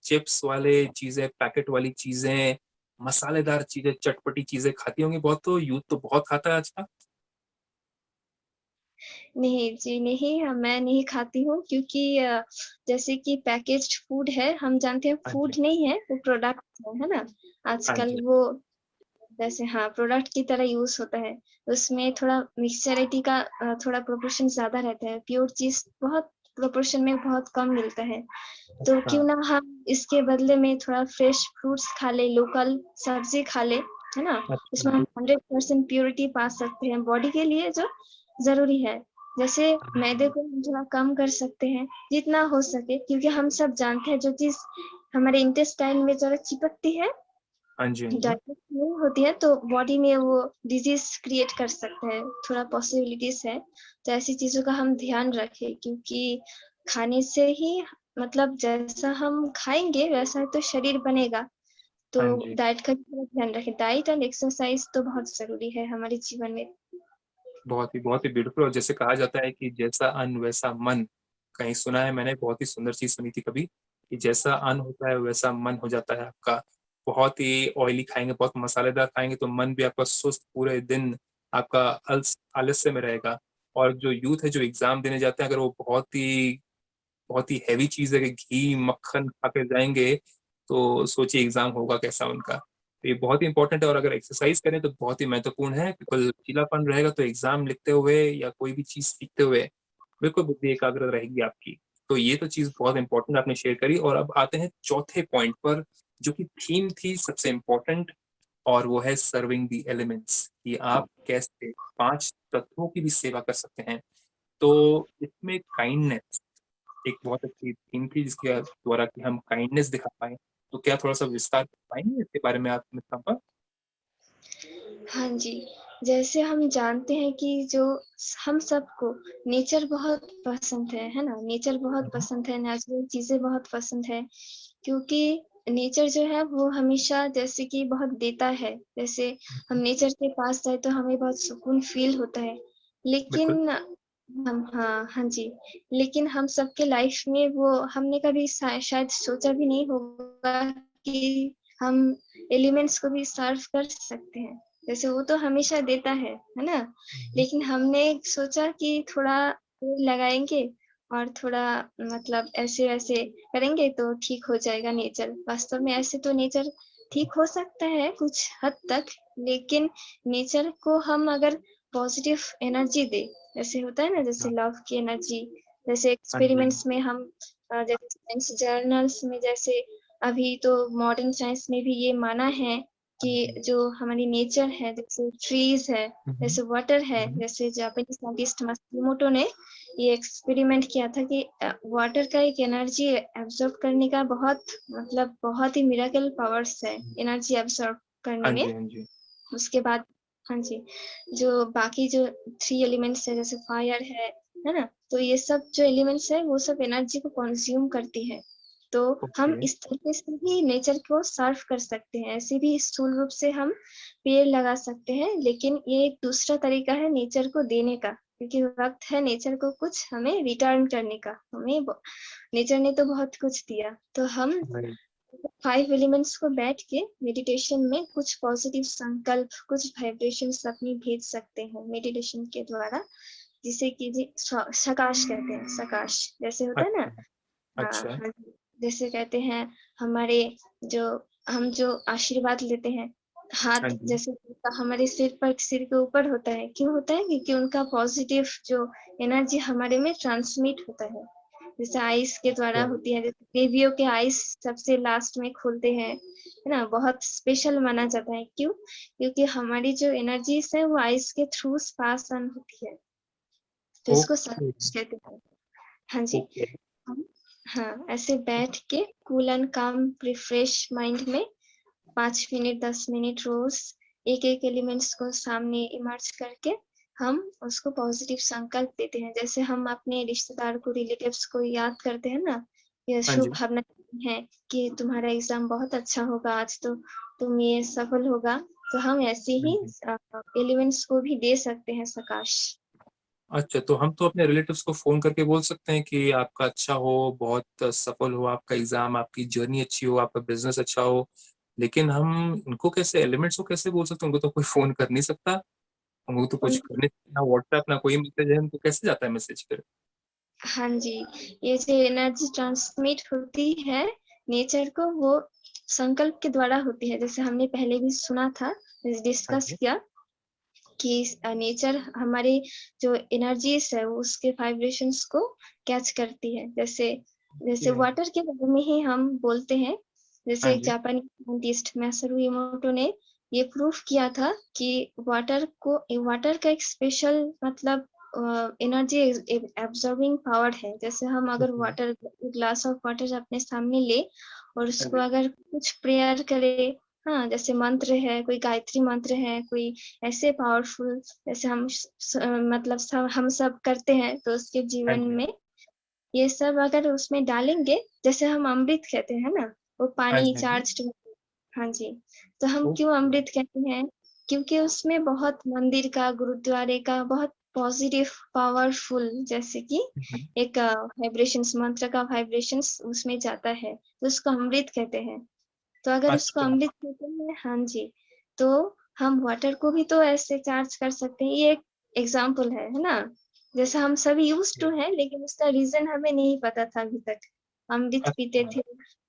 चिप्स वाले चीज़ें, पैकेट वाली चीज़ें, मसालेदार चीज़ें, चटपटी चीज़ें खाती होंगी बहुत, तो यूथ तो बहुत खाता है आज का? नहीं, जी नहीं, मैं नहीं खाती हूँ क्योंकि जैसे कि पैकेज्ड फूड है, हम जानते हैं हाँ फूड जी, नहीं है, वो प्रोडक्ट है ना? हाँ आजकल जी, वो वैसे हाँ, प्रोडक्ट की तरह यूज़ होता है। उसमें थोड़ा मिक्सचरिटी का थोड़ा प्रोपोर्शन ज़्यादा रहता है। प्योर चीज़ बहुत प्रोपोर्शन में बहुत कम मिलता है। तो अच्छा, क्यों ना हम इसके बदले में थोड़ा फ्रेश फ्रूट्स खा लें, लोकल सब्ज़ी खा लें, है ना? अच्छा, उसमें हम 100% प्योरिटी पा सकते हैं बॉडी के लिए जो ज़रूरी है। जैसे हाँ मैदे जी, को हम थोड़ा कम कर सकते हैं, जितना हो सके क्योंकि हम सब जानते हैं जो चीज़ हमारे इंटेस्टाइन में ज़रा चिपकती है, हाँ जी, हाँ जी। डाइजेस्ट नहीं होती है तो बॉडी में वो डिज़ीज़ क्रिएट कर सकता है, थोड़ा पॉसिबिलिटीज़ है। तो ऐसी चीज़ों का हम ध्यान रखें क्योंकि खाने से ही मतलब जैसा हम खाएँगे वैसा तो शरीर बनेगा। तो हाँ जी। डाइट का भी थोड़ा ध्यान रखें। डाइट एंड एक्सरसाइज़ तो बहुत ज़रूरी है हमारे जीवन में। बहुत ही ब्यूटीफुल। और जैसे कहा जाता है कि जैसा अन्न वैसा मन, कहीं सुना है मैंने, बहुत ही सुंदर चीज़ सुनी थी कभी, कि जैसा अन्न होता है वैसा मन हो जाता है आपका। बहुत ही ऑयली खाएँगे, बहुत मसालेदार खाएँगे तो मन भी आपका सुस्त, पूरे दिन आपका आलस्य में रहेगा। और जो यूथ है जो एग्ज़ाम देने जाते हैं, अगर वो बहुत ही हेवी चीज़ है कि घी, मक्खन खा के जाएँगे, तो सोचिए एग्ज़ाम होगा कैसा उनका। तो ये बहुत ही इम्पोर्टेंट है। और अगर एक्सरसाइज़ करें तो बहुत ही महत्वपूर्ण है, बिल्कुल लचीलापन रहेगा तो एग्ज़ाम लिखते हुए या कोई भी चीज़ सीखते हुए बिल्कुल बुद्धि एकाग्र रहेगी आपकी। तो ये तो चीज़ बहुत इम्पोर्टेंट आपने शेयर करी। और अब आते हैं चौथे पॉइंट पर, जो कि थीम थी सबसे इम्पोर्टेंट, और वो है सर्विंग द एलिमेंट्स, कि आप कैसे 5 तत्वों की भी सेवा कर सकते हैं। तो इसमें काइंडनेस एक बहुत अच्छी थीम थी, जिसके द्वारा कि हम काइंडनेस दिखा पाएँ। तो क्या थोड़ा-सा विस्तार कर पाएँगे इसके बारे में आप मित्र संपर्क? हाँ जी, जैसे हम जानते हैं कि जो हम सबको नेचर बहुत पसंद है ना? नेचर बहुत हुँ, हुँ। पसंद है, नेचुरल चीज़ें बहुत पसंद है, क्योंकि नेचर जो है वो हमेशा जैसे कि बहुत देता है। जैसे हुँ, हम हुँ। नेचर के पास जाए तो हमें बहुत सुकून फ़ील होता है। बिल्कुल। लेकिन हम हाँ, हाँ जी, लेकिन हम सबके लाइफ़ में वो हमने कभी शायद सोचा भी नहीं होगा कि हम एलिमेंट्स को भी सर्व कर सकते हैं। जैसे वो तो हमेशा देता है ना? हुँ, हुँ। लेकिन हमने सोचा कि थोड़ा पेड़ लगाएँगे और थोड़ा मतलब ऐसे-वैसे करेंगे तो ठीक हो जाएगा नेचर। वास्तव में ऐसे तो नेचर ठीक हो सकता है कुछ हद तक, लेकिन नेचर को हम अगर पॉज़िटिव एनर्जी दें, जैसे होता है ना जैसे हाँ, लव की एनर्जी, जैसे हाँ जी, एक्सपेरिमेंट्स में हम जैसे साइंस जर्नल्स में जैसे अभी तो मॉडर्न साइंस में भी ये माना है हाँ जी। कि जो हमारी नेचर है, जैसे ट्रीज़ है, हुँ, हुँ, जैसे वाटर है, हुँ, जैसे जापानी साइंटिस्ट मात्सुमोटो ने ये एक्सपेरिमेंट किया था कि वाटर का एक एनर्जी एब्ज़ॉर्ब करने का बहुत मतलब बहुत ही मिरेकल पावर्स है, हुँ। एनर्जी एब्ज़ॉर्ब करने हाँ में। जी, हाँ जी। उसके बाद हाँ जी, जो बाकी जो 3 एलिमेंट्स है जैसे फायर है ना? तो ये सब जो एलिमेंट्स है वो सब एनर्जी को कंज़्यूम करती है। तो हम ओके, इस तरीके से भी नेचर को सर्व कर सकते हैं, ऐसे भी स्थूल रूप से हम पेड़ लगा सकते हैं, लेकिन ये एक दूसरा तरीका है नेचर को देने का, क्योंकि वक़्त है नेचर को कुछ हमें रिटर्न करने का। हमें ब नेचर ने तो बहुत कुछ दिया, तो हम राइट। 5 एलिमेंट्स को बैठ के मेडिटेशन में कुछ पॉजिटिव संकल्प, कुछ वाइब्रेशंस अपनी भेज सकते हैं मेडिटेशन के द्वारा, जिसे कि जी सकाश कहते हैं, सकाश। जैसे होता है ना अच्छा, अच्छा। हाँ जी, जैसे कहते हैं हमारे जो हम जो आशीर्वाद लेते हैं, हाँ हाथ जी, जैसे उनका हमारे सिर के ऊपर होता है, क्यों होता है? क्योंकि उनका पॉजिटिव जो एनर्जी हमारे में ट्रांसमिट होता है। जैसे आइस के द्वारा अच्छा, होती है, जैसे देवियों के आइस सबसे लास्ट में खुलते हैं, है ना? बहुत स्पेशल माना जाता है, क्यों? क्योंकि हमारी जो एनर्जीज़ है वो आइस के थ्रू पास ऑन होती है, तो इसको ओके, सकाश कहते हैं। हाँ जी, ओके। हम हाँ, ऐसे बैठ के कूल एंड काम रिफ्रेश माइंड में 5 मिनट 10 मिनट रोज़ एक-एक एलिमेंट्स को सामने इमर्ज करके हम उसको पॉज़िटिव संकल्प देते हैं। जैसे हम अपने रिश्तेदार को, रिलेटिव्स को याद करते हैं ना, ये हाँ शुभ जी, भावना है कि तुम्हारा एग्ज़ाम बहुत अच्छा होगा आज तो तुम ये सफल होगा। तो हम ऐसे हाँ ही जी। एलिमेंट्स को भी दे सकते हैं सकाश। अच्छा, तो हम तो अपने रिलेटिव्स को फ़ोन करके बोल सकते हैं कि आपका अच्छा हो, बहुत सफल हो आपका एग्ज़ाम, आपकी जर्नी अच्छी हो, आपका बिज़नेस अच्छा हो। लेकिन हम उनको कैसे एलिमेंट्स को कैसे बोल सकते हैं? उनको तो कोई फ़ोन कर नहीं सकता। उनको तो कुछ उन करने ना व्हाट्सएप ना कोई मैसेज है, उनको कैसे जाता है मैसेज फिर? हाँ जी, ये जो एनर्जी ट्रांसमिट होती है नेचर को, वो संकल्प के द्वारा होती है। जैसे हमने पहले भी सुना था, हाँ डिस्कस जी, किया कि नेचर हमारी जो एनर्जीज़ है, वो उसके वाइब्रेशंस को कैच करती है। जैसे जैसे ओके। वाटर के बारे में ही हम बोलते हैं, जैसे हाँ एक जी, जापानी साइंटिस्ट मैसारू इमोटो ने ये प्रूफ किया था कि वाटर का एक स्पेशल मतलब एनर्जी एब्ज़ॉर्बिंग पावर है। जैसे हम अगर okay. Water glass of water अपने सामने लें और हाँ उसको जी, अगर कुछ प्रेयर करें, हाँ, जैसे मंत्र है, कोई गायत्री मंत्र है, कोई ऐसे पावरफुल जैसे मतलब हम सब करते हैं तो उसके हाँ जीवन जी, में ये सब अगर उसमें डालेंगे, जैसे हम अमृत कहते हैं ना, वो हाँ पानी जी, हाँ जी। चार्ज्ड हाँ जी, तो हम क्यों ओके। अमृत कहते हैं? क्योंकि उसमें बहुत मंदिर का, गुरुद्वारे का बहुत पॉजिटिव पावरफुल जैसे कि हुँ, हुँ। एक वाइब्रेशंस मंत्र का वाइब्रेशंस उसमें जाता है, तो उसको अमृत कहते हैं। तो अगर उसको अच्छा, अमृत कहते हैं हाँ जी, तो हम वाटर को भी तो ऐसे चार्ज कर सकते हैं, ये एक एग्ज़ाम्पल है ना? जैसे हम सभी यूज़्ड ओके। टू हैं, लेकिन उसका रीज़न हमें नहीं पता था अभी तक। अमृत पीते अच्छा, थे,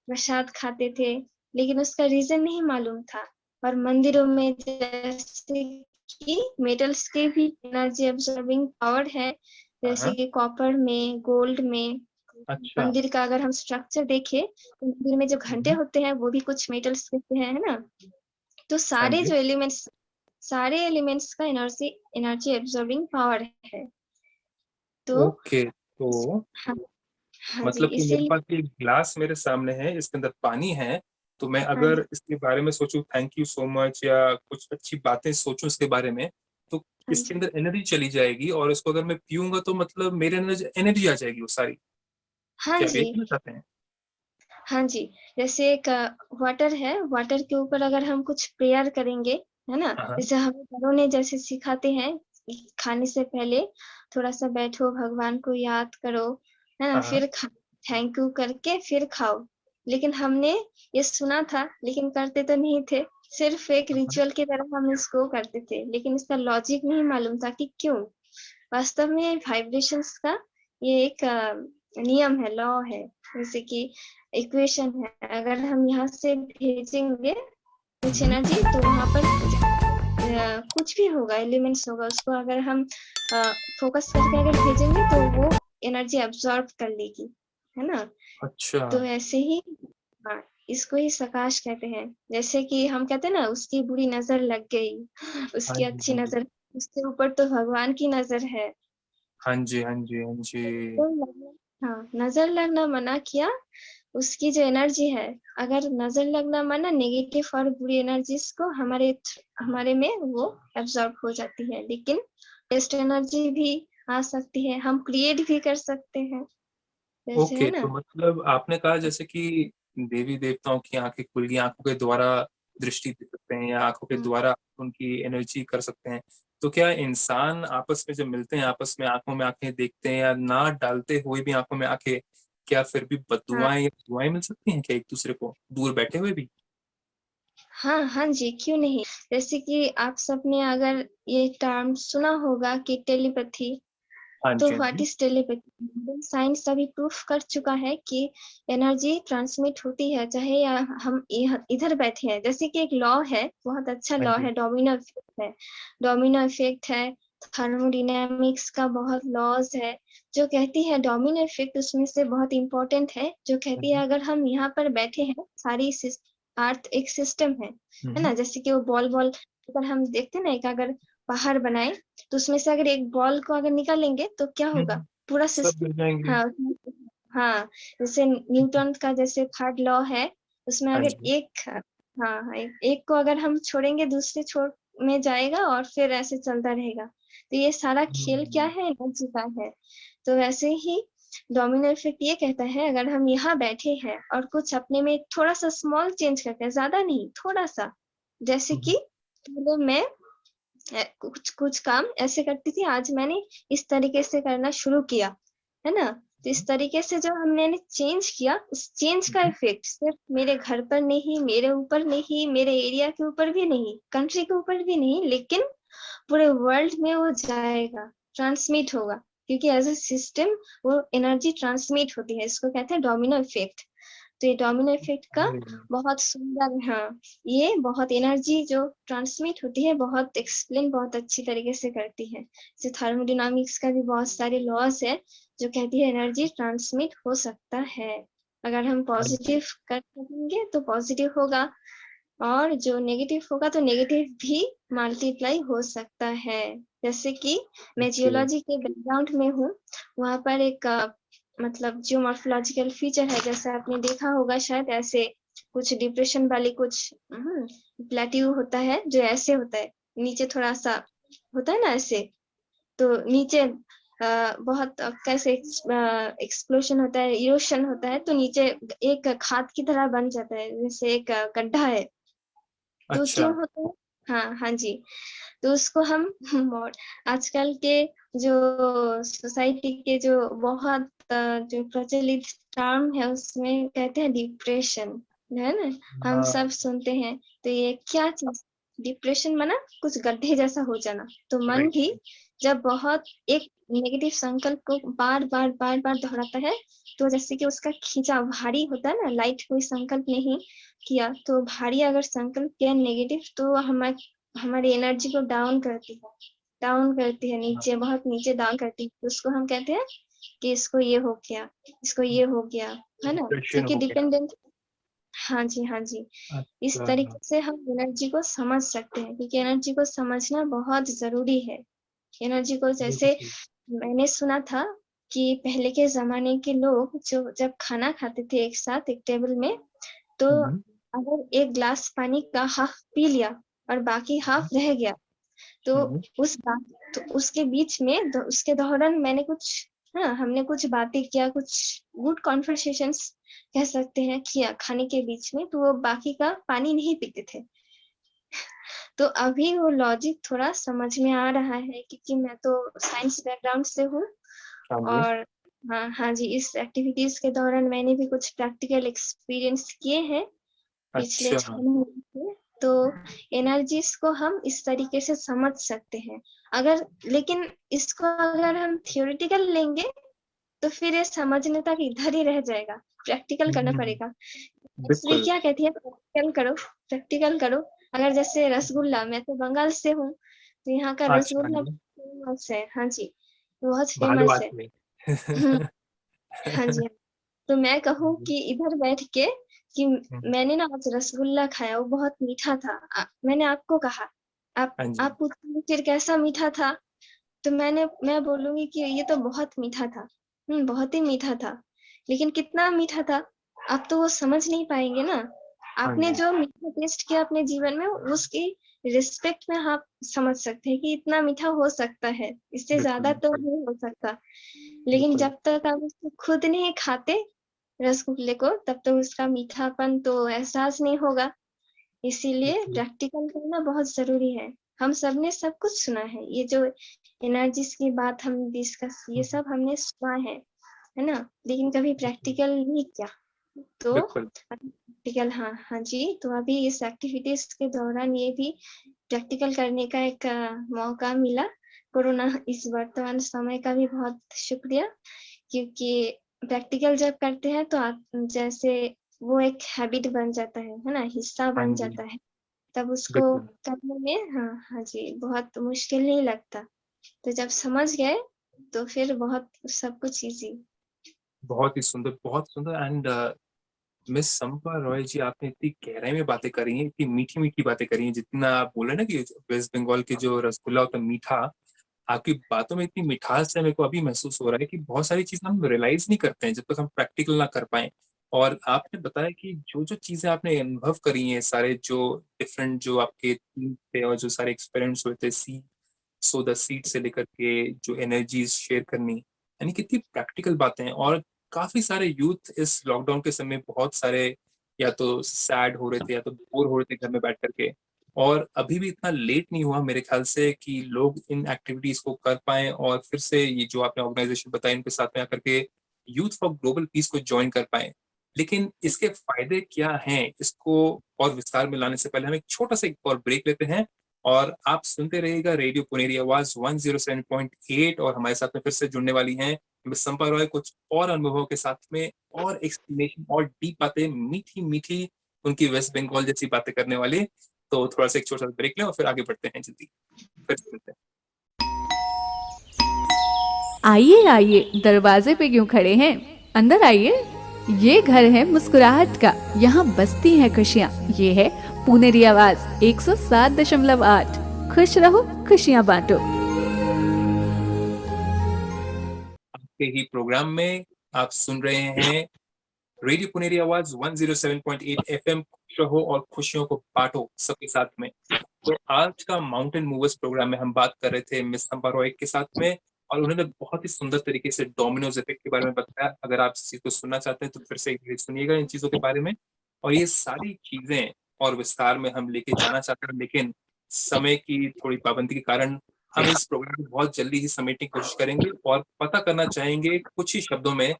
प्रसाद खाते थे, लेकिन उसका रीज़न नहीं मालूम था। और मंदिरों में जैसे कि मेटल्स के भी एनर्जी अब्ज़ॉर्बिंग पावर है, हाँ, जैसे हाँ। कि कॉपर में, गोल्ड में। अच्छा। मंदिर का अगर हम स्ट्रक्चर देखें, तो मंदिर में जो हुँ, घंटे हुँ। होते हैं, वो भी कुछ मेटल्स के हैं, है ना? तो हाँ जी। सारे एलिमेंट्स का एनर्जी एनर्जी एब्ज़ॉर्बिंग पावर है। तो ओके, तो हाँ, हाँ जी, मतलब कि मेरे इसीलिए पास एक ग्लास मेरे सामने है, इसके अंदर पानी है, तो मैं हाँ जी, अगर इसके बारे में सोचूँ थैंक यू सो मच या कुछ अच्छी बातें सोचूँ इसके बारे में, तो हाँ इसके जी। अंदर एनर्जी चली जाएगी और इसको अगर मैं पीऊँगा तो मतलब मेरे अंदर एनर्जी आ जाएगी वो सारी। हाँ क्या आप यही जी, कहना चाहते हैं? हाँ जी। जैसे एक वाटर है, वाटर के ऊपर अगर हम कुछ प्रेयर करेंगे, है ना? हाँ, हाँ। जैसे हमें बड़ों ने जैसे सिखाते हैं कि खाने से पहले थोड़ा-सा बैठो, भगवान को याद करो, है ना? हाँ, हाँ। फिर थैंक यू करके फिर खाओ। लेकिन हमने ये सुना था, लेकिन करते तो नहीं थे। सिर्फ़ एक हाँ, हाँ। रिचुअल की तरह हम इसको करते थे, लेकिन इसका लॉजिक नहीं मालूम था कि क्यों? वास्तव में वाइब्रेशंस का ये एक नियम है, लॉ है, जैसे कि इक्वेशन है। अगर हम यहाँ से भेजेंगे कुछ एनर्जी तो वहाँ पर कुछ भी होगा, एलिमेंट्स होगा, उसको अगर हम फोकस करके अगर भेजेंगे तो वो एनर्जी एब्जॉर्ब कर लेगी, है ना? अच्छा। तो ऐसे ही हाँ, इसको ही सकाश कहते हैं। जैसे कि हम कहते हैं ना, उसकी बुरी नज़र लग गई, हाँ उसकी जी, अच्छी हाँ जी। नज़र, उसके ऊपर तो भगवान की नज़र है। हाँ जी, हाँ जी, हाँ जी। तो हाँ, नज़र लगना मना किया, उसकी जो एनर्जी है, अगर नज़र लगना मना, नेगेटिव और बुरी एनर्जीज़ को हमारे में वो एब्ज़ॉर्ब हो जाती है। लेकिन बेस्ट एनर्जी भी आ सकती है, हम क्रिएट भी कर सकते हैं, जैसे ओके, है तो ना? मतलब आपने कहा जैसे कि देवी-देवताओं की आँखें खुल गई, आँखों के द्वारा दृष्टि दे सकते हैं या आँखों के हुँ। द्वारा उनकी एनर्जी कर सकते हैं। तो क्या इंसान आपस में जब मिलते हैं, आपस में आँखों में आँखें देखते हैं या ना डालते हुए भी आँखों में आँखें, क्या फिर भी हाँ। बद्दुआएँ या दुआएँ मिल सकती हैं क्या एक-दूसरे को, दूर बैठे हुए भी? हाँ, हाँ जी, क्यों नहीं? जैसे कि आप सबने अगर ये टर्म सुना होगा कि टेलीपैथी, हाँ तो जी, हाँ व्हाट जी। Is telepathy? साइंस अभी प्रूफ कर चुका है कि एनर्जी ट्रांसमिट होती है, चाहे या हम इधर बैठे हैं। जैसे कि एक लॉ है, बहुत अच्छा हाँ लॉ जी। है, डोमिनो इफ़ेक्ट है। डोमिनो इफ़ेक्ट है, थर्मोडायनामिक्स का बहुत लॉज़ है, जो कहती है डोमिनो इफ़ेक्ट उसमें से बहुत इम्पोर्टेंट है, जो हुँ, कहती है हुँ। अगर हम यहाँ पर बैठे हैं, सारी अर्थ एक सिस्टम हुँ, है हुँ। ना? जैसे कि वो बॉल-वॉल अगर हम देखते हैं ना, एक अगर पहाड़ बनाएँ, तो उसमें से अगर एक बॉल को अगर निकालेंगे तो क्या हुँ, होगा? हुँ। पूरा सब सिस्टम गिर जाएँगे। हाँ, हाँ, जैसे हुँ, हुँ। न्यूटन का जैसे थर्ड लॉ है, उसमें हाँ अगर जी। एक हाँ, हाँ, एक को अगर हम छोड़ेंगे दूसरे छोर में जाएगा और फिर ऐसे चलता रहेगा। तो ये सारा खेल क्या हुँ। है? एनर्जी का है। तो वैसे ही डोमिनो इफ़ेक्ट ये कहता है अगर हम यहाँ बैठे हैं और कुछ अपने में थोड़ा-सा स्मॉल चेंज करते हैं, ज़्यादा नहीं, थोड़ा-सा। जैसे हुँ, कि हुँ। पहले मैं कुछ कुछ काम ऐसे करती थी, आज मैंने इस तरीके से करना शुरू किया, है ना? तो इस तरीके से जब मैंने चेंज किया, उस चेंज हुँ, का हुँ। इफ़ेक्ट सिर्फ़ मेरे घर पर नहीं, मेरे ऊपर नहीं, मेरे एरिया के ऊपर भी नहीं, कंट्री के ऊपर भी नहीं, लेकिन पूरे वर्ल्ड में वो जाएगा, ट्रांसमिट होगा, क्योंकि एज़ अ सिस्टम वो एनर्जी ट्रांसमिट होती है, इसको कहते हैं डोमिनो इफ़ेक्ट। तो ये डोमिनो इफ़ेक्ट का ओके। बहुत सुंदर हाँ, ये बहुत एनर्जी जो ट्रांसमिट होती है, बहुत एक्सप्लेन बहुत अच्छी तरीके से करती है। जैसे थर्मोडायनामिक्स का भी बहुत सारे लॉज़ है, जो कहती है एनर्जी ट्रांसमिट हो सकता है। अगर हम हाँ जी। पॉज़िटिव कर सकेंगे, तो पॉज़िटिव होगा और जो नेगेटिव होगा तो नेगेटिव भी मल्टीप्लाई हो सकता है। जैसे कि मैं ओके। जियोलॉजी के बैकग्राउंड में हूँ, वहाँ पर एक मतलब जो मॉर्फ़ोलॉजिकल फीचर है, जैसे आपने देखा होगा शायद ऐसे कुछ डिप्रेशन वाली कुछ प्लेट्यू होता है, जो ऐसे होता है, नीचे थोड़ा-सा होता है ना ऐसे, तो नीचे बहुत कैसे एक्सप्लोशन होता है, इरोशन होता है, तो नीचे एक खाद की तरह बन जाता है, जैसे एक गड्ढा है। तो अच्छा। क्यों होता है? हाँ, हाँ जी। तो उसको हम मॉड आजकल के जो सोसाइटी के जो बहुत जो प्रचलित टर्म है उसमें कहते हैं डिप्रेशन, है ना? हम हाँ। सब सुनते हैं, तो ये क्या चीज़ डिप्रेशन माना कुछ गड्ढे जैसा हो जाना। तो मन राइट, भी राइट। जब बहुत एक नेगेटिव संकल्प को बार-बार, बार-बार दोहराता है, तो जैसे कि उसका खींचाव भारी होता है ना, लाइट कोई संकल्प नहीं किया, तो भारी अगर संकल्प किया नेगेटिव तो हमारी एनर्जी को डाउन करती है हाँ, नीचे, बहुत नीचे डाउन करती है। तो उसको हम कहते हैं कि इसको ये हो गया, इसको ये हो गया, है ना? डिप्रेशन क्योंकि हो गया। डिपेंडेंट हाँ जी, हाँ जी। इस अच्छा। तरीके से हम एनर्जी को समझ सकते हैं क्योंकि एनर्जी को समझना बहुत ज़रूरी है। एनर्जी को जैसे बिल्कुल। मैंने सुना था कि पहले के ज़माने के लोग जो जब खाना खाते थे एक साथ एक टेबल में, तो हुँ, हुँ। अगर एक ग्लास पानी का हाफ़ पी लिया और बाकी हुँ, हाफ़ रह गया, तो हुँ, हुँ। उस बात तो उसके बीच में उसके दौरान मैंने कुछ हाँ, हमने कुछ बातें किया, कुछ गुड कन्वर्सेशंस कह सकते हैं किया खाने के बीच में, तो वो बाकी का पानी नहीं पीते थे। तो अभी वो लॉजिक थोड़ा समझ में आ रहा है क्योंकि मैं तो साइंस बैकग्राउंड से हूँ हाँ जी। और हाँ, हाँ जी, इस एक्टिविटीज़ के दौरान मैंने भी कुछ प्रैक्टिकल एक्सपीरियंस किए हैं पिछले अच्छा। 6 महीने से। तो एनर्जीज़ को हम इस तरीके से समझ सकते हैं। अगर लेकिन इसको अगर हम थ्योरेटिकल लेंगे तो फिर ये समझने तक इधर ही रह जाएगा, प्रैक्टिकल करना हम्म, पड़ेगा। इसलिए बिल्कुल। क्या कहती है, प्रैक्टिकल करो, प्रैक्टिकल करो। अगर जैसे रसगुल्ला, मैं तो बंगाल से हूँ, तो यहाँ का अच्छा रसगुल्ला जी, फेमस है। हाँ जी, बहुत भालू फेमस है। आदमी। हुँ, हाँ जी, हाँ। तो मैं कहूँ जी, कि इधर बैठ के कि हम्म, मैंने ना आज रसगुल्ला खाया, वो बहुत मीठा था। मैंने आपको कहा, हाँ जी, आप पूछेंगे फिर कैसा मीठा था? तो मैं बोलूँगी कि ये तो बहुत मीठा था। बहुत ही मीठा था। लेकिन कितना मीठा था, आप तो वो समझ नहीं पाएँगे ना। हाँ आपने जी, जो मीठा टेस्ट किया अपने जीवन में, उसकी रिस्पेक्ट में आप समझ सकते हैं कि इतना मीठा हो सकता है, इससे बिल्कुल ज़्यादा तो बिल्कुल नहीं हो सकता। लेकिन बिल्कुल। जब तक आप उसको खुद नहीं खाते रसगुल्ले को, तब तक उसका मीठापन तो एहसास नहीं होगा। इसीलिए बिल्कुल। प्रैक्टिकल करना बहुत ज़रूरी है। हम सबने सब कुछ सुना है, ये जो एनर्जीज़ की बात हम डिस्कस, ये हम्म, सब हमने सुना है ना? लेकिन कभी बिल्कुल प्रैक्टिकल नहीं किया। तो बिल्कुल। अभी प्रैक्टिकल, हाँ, हाँ जी, तो अभी इस एक्टिविटीज़ के दौरान ये भी प्रैक्टिकल करने का एक मौका मिला। कोरोना इस वर्तमान समय का भी बहुत शुक्रिया, क्योंकि प्रैक्टिकल जब करते हैं तो आप जैसे वो एक हैबिट बन जाता है ना? हिस्सा हाँ बन जी, जाता है। तब उसको बिल्कुल। करने में, हाँ, हाँ जी, बहुत मुश्किल नहीं लगता। तो जब समझ गए, तो फिर बहुत सब कुछ ईज़ी। बहुत सुंदर एंड मिस संपा रॉय जी, आपने इतनी गहराई में बातें करी हैं, इतनी मीठी-मीठी बातें करी हैं, जितना आप बोल रहे हैं ना कि वेस्ट बंगाल की जो रसगुल्ला होता है मीठा, आपकी बातों में इतनी मिठास है, मेरे को अभी महसूस हो रहा है कि बहुत सारी चीज़ें हम रियलाइज़ नहीं करते हैं, जब तक हम प्रैक्टिकल ना कर पाएँ। और आपने बताया कि जो-जो चीज़ें आपने अनुभव करी हैं, सारे जो डिफरेंट जो आपके थे और जो सारे एक्सपेरिमेंट्स हुए थे, सो द सीड से लेकर के जो एनर्जीज़ शेयर करनी, यानी कितनी प्रैक्टिकल बातें हैं। और काफ़ी सारे यूथ इस लॉकडाउन के समय बहुत सारे या तो सैड हो रहे थे या तो बोर हो रहे थे घर में बैठ कर के। और अभी भी इतना लेट नहीं हुआ मेरे ख़्याल से कि लोग इन एक्टिविटीज़ को कर पाएँ और फिर से ये जो आपने ऑर्गनाइज़ेशन बताई इनके साथ में आकर के यूथ फॉर ग्लोबल पीस को जॉइन कर पाएँ। लेकिन इसके फ़ायदे क्या हैं? इसको और विस्तार में लाने से पहले हम एक छोटा-सा एक और ब्रेक लेते हैं और आप सुनते रहिएगा रेडियो पुनेरी आवाज़ 107.8 और हमारे साथ में फिर से जुड़ने वाली हैं मिस संपा रॉय कुछ और अनुभवों के साथ में और एक्सप्लेनेशन और डीप बातें मीठी-मीठी उनकी वेस्ट बंगाल जैसी बातें करने वाली। तो थोड़ा-सा एक छोटा-सा ब्रेक लें और फिर आगे बढ़ते हैं जल्दी। फिर से मिलते हैं। आइए आइए, दरवाजे पे क्यों खड़े हैं? अंदर आइए। ये घर है मुस्कुराहट का, यहाँ बसती हैं खुशियाँ। ये है पुनेरी आवाज 107.8। खुश रहो, खुशियाँ बांटो। आपके ही प्रोग्राम में आप सुन रहे हैं रेडियो पुनेरी आवाज़ 107.8 एफएम खुश रहो और खुशियों को बाँटो सबके साथ में। तो आज का माउंटेन मूवर्स प्रोग्राम में हम बात कर रहे थे मिस संपा रॉय के साथ में और उन्होंने बहुत ही सुंदर तरीके से डोमिनोज इफेक्ट के बारे में बताया। अगर आप इस चीज़ को सुनना चाहते हैं तो फिर से एक बार सुनिएगा इन चीज़ों के बारे में। और ये सारी चीज़ें और विस्तार में हम लेके जाना चाहते हैं, लेकिन समय की थोड़ी पाबंदी के कारण हम इस प्रोग्राम को बहुत जल्दी ही समेटने की कोशिश करेंगे और पता करना चाहेंगे कुछ ही शब्दों में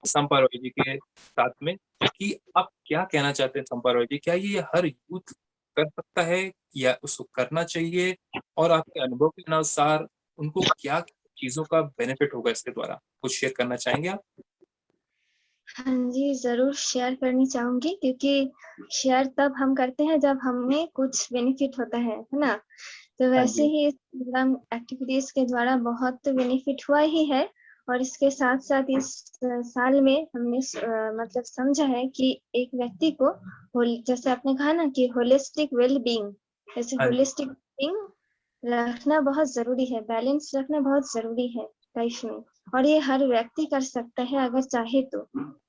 संपा रॉय जी के साथ में कि आप क्या कहना चाहते हैं संपा रॉय जी? क्या ये हर यूथ कर सकता है या उसको करना चाहिए? और आपके अनुभव के अनुसार उनको क्या चीज़ों का बेनिफिट होगा इसके द्वारा? कुछ शेयर करना चाहेंगे आप? हाँ जी, ज़रूर शेयर करनी चाहूँगी, क्योंकि शेयर तब हम करते हैं जब हमें कुछ बेनिफिट होता है ना? तो हाँ वैसे जी, ही इस प्रोग्राम एक्टिविटीज़ के द्वारा बहुत बेनिफिट हुआ ही है, और इसके साथ-साथ इस साल में हमने मतलब समझा है कि एक व्यक्ति को जैसे आपने कहा ना कि होलिस्टिक वेल-बीइंग, जैसे हाँ जी, होलिस्टिक बीइंग रखना बहुत ज़रूरी है, बैलेंस रखना बहुत ज़रूरी है लाइफ में, और ये हर व्यक्ति कर सकता है अगर चाहे तो।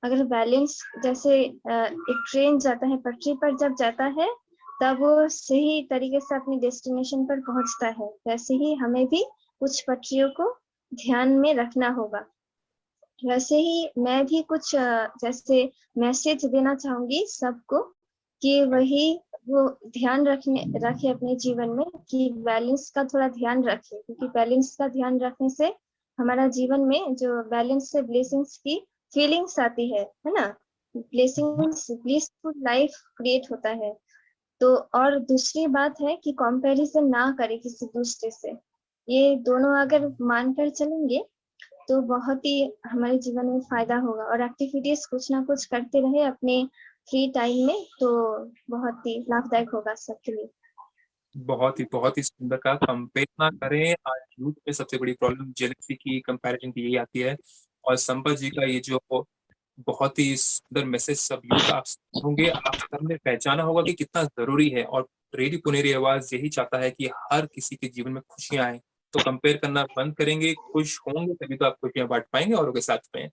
अगर बैलेंस जैसे एक ट्रेन जाता है पटरी पर, जब जाता है तब वो सही तरीके से अपनी डेस्टिनेशन पर पहुँचता है, वैसे ही हमें भी कुछ पटरियों को ध्यान में रखना होगा। वैसे ही मैं भी कुछ जैसे मैसेज देना चाहूँगी सबको कि हाँ जी, वो ध्यान रखे अपने जीवन में कि बैलेंस का थोड़ा ध्यान रखें, क्योंकि बैलेंस का ध्यान रखने से हमारा जीवन में जो बैलेंस से ब्लेसिंग्स की फीलिंग्स आती है ना? हुँ, ब्लेसिंग्स ब्लिसफुल लाइफ क्रिएट होता है। तो और दूसरी बात है कि कंपैरिज़न ना करें किसी दूसरे से। ये दोनों अगर मानकर चलेंगे, तो बहुत ही हमारे जीवन में फ़ायदा होगा और एक्टिविटीज़ कुछ ना कुछ करते रहे अपने फ्री टाइम में, तो बहुत ही लाभदायक होगा सबके लिए। बहुत ही सुंदर कहा, कंपेयर ना करें। आज यूथ में सबसे बड़ी प्रॉब्लम जेलसी की, कंपैरिजन की यही आती है। और संपत जी का ये जो बहुत ही सुंदर मैसेज सब यूथ आप होंगे, आप सबने पहचाना होगा कि कितना ज़रूरी है। और रेडियो पुनेरी आवाज़ यही चाहता है कि हर किसी के जीवन में खुशियाँ आएँ। तो कंपेयर करना बंद करेंगे, खुश होंगे तभी तो आप खुशियाँ बाँट पाएँगे औरों के साथ में।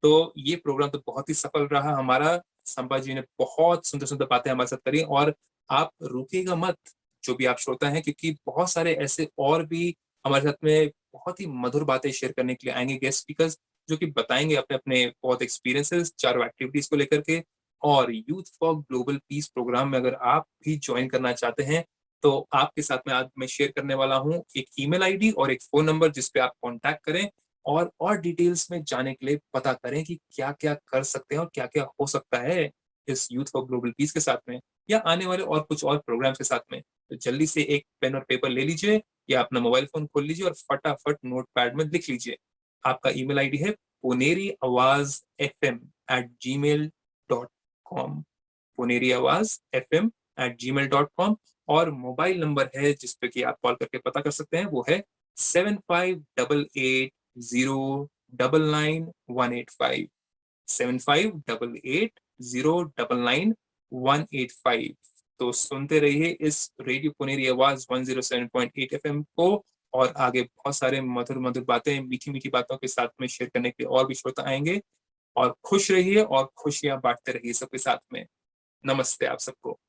तो ये प्रोग्राम तो बहुत ही सफल रहा हमारा। संपत जी ने बहुत सुंदर-सुंदर बातें हमारे साथ करी और आप रुकिएगा मत, जो भी आप श्रोता हैं, क्योंकि बहुत सारे ऐसे और भी हमारे साथ में बहुत ही मधुर बातें शेयर करने के लिए आएँगे गेस्ट स्पीकर्स, जो कि बताएँगे अपने-अपने बहुत एक्सपीरियंसेस चारों एक्टिविटीज़ को लेकर के। और youth for global peace program में अगर आप भी जॉइन करना चाहते हैं, तो आपके साथ में आज मैं शेयर करने वाला हूँ एक ईमेल आईडी और एक फ़ोन नंबर जिस पे आप कॉन्टैक्ट करें और डिटेल्स में जाने के लिए पता करें कि क्या-क्या कर सकते हैं और क्या-क्या हो सकता है इस यूथ फॉर ग्लोबल पीस के साथ में या आने वाले और कुछ और प्रोग्राम्स के साथ में। तो जल्दी से एक पेन और पेपर ले लीजिए या अपना मोबाइल फ़ोन खोल लीजिए और फटाफट नोटपैड में लिख लीजिए। आपका ईमेल आईडी है poneriawazfm@gmail.com, poneriawazfm@gmail.com। और मोबाइल नंबर है जिस पे कि आप कॉल करके पता कर सकते हैं, वो है 7588099185, 7588099185। तो सुनते रहिए इस रेडियो पुनेरी आवाज़ 107.8 एफएम को। और आगे बहुत सारे मधुर-मधुर बातें, मीठी-मीठी बातों के साथ में शेयर करने के लिए और भी श्रोता आएँगे। और खुश रहिए और खुशियाँ बाँटते रहिए सबके साथ में। नमस्ते आप सबको।